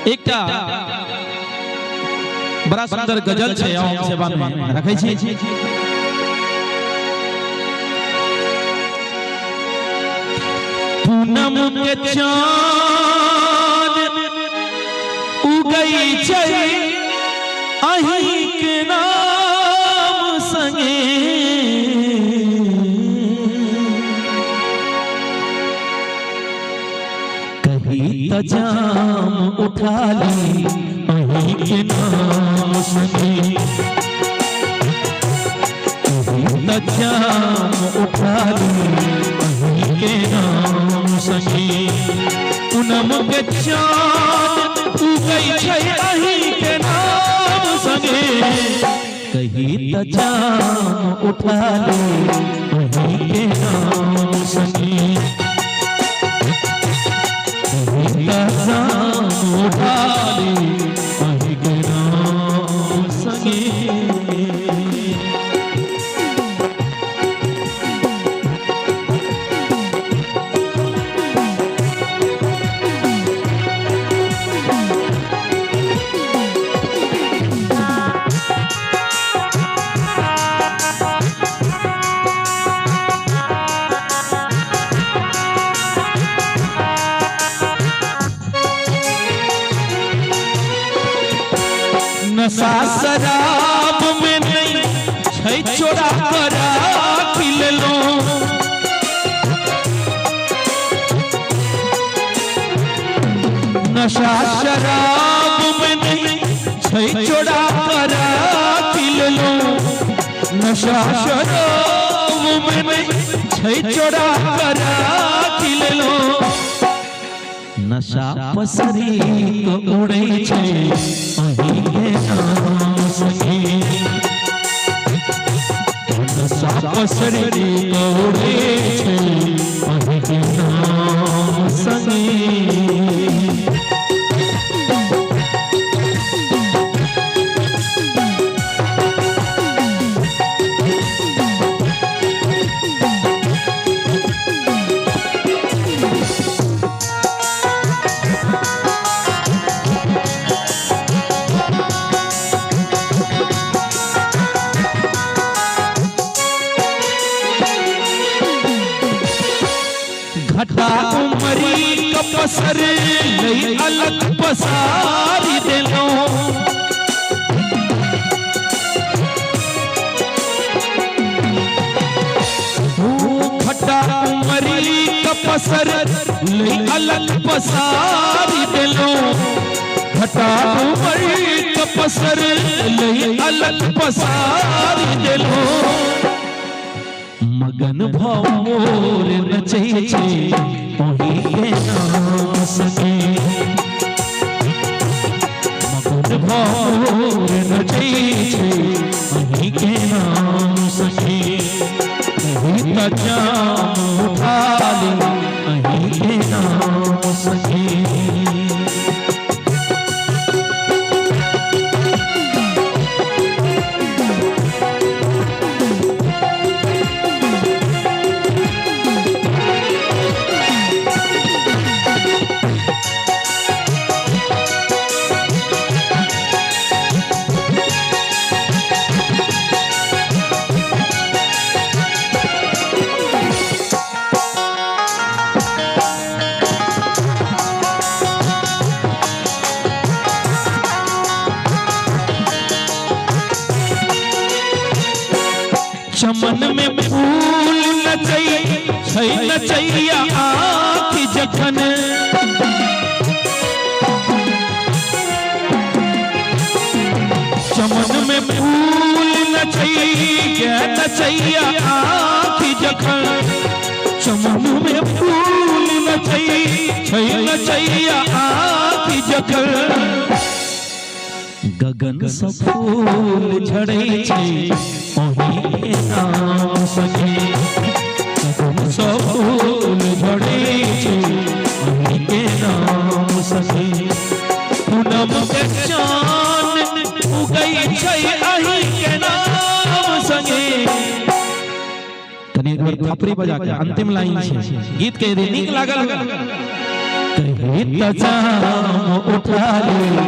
एक बड़ा सुंदर गजल छे हम सेवा में रखै छी। पूनम के चाँद उगई छै अहीं के नाम संगे, कहीं त जाम उठा ली अहीं के नाम संगे, कहीं त जाम उठा ली अहीं के नाम संगे। पूनम के चाँद उगई छै अहीं के नाम संगे, कहीं त जाम उठा ली अहीं के नाम संगे, कहीं त जाम उठा ली अहीं के नाम संगे। नशा शराब में नहीं छै चोरा करा पिललो, नशा शराब में नहीं छै चोरा करा पिललो, नशा शराब में नहीं छै चोरा करा पिललो। नशा पसरी तो उड़ै छै अहीं के नाम संगे, नशा पसरी तो उड़ै छै अहीं के नाम संगे। घटा उमरी कपसर लई अलग पसारी देलो, घटा उमरी कपसर लई अलग पसारी देलो, घटा उमरी कपसर लई अलग पसारी देलो। मगन भाव मोर नचै छै अहीं के नाम संगे, मगन भाव मोर नचै छै अहीं के नाम संगे, कहीं त जाम उठा ली अहीं के नाम संगे। चमन में फूल नचै छै नचैया आँखि जखन, चमन में फूल नचै नचैया आँखि जखन, चमन में फूल नचै छै नचैया आँखि जखन। गगन सँ फूल झड़ै छै अहीं के नाम संगे, गगन सँ फूल झड़ै छै अहीं के नाम संगे। पूनम के चाँद उगई छै अहीं के नाम संगे। तनी एक बार थपड़ी बजा के अंतिम लाइन छै गीत के यदि नीक लागल कहीं तो जाम उठा ले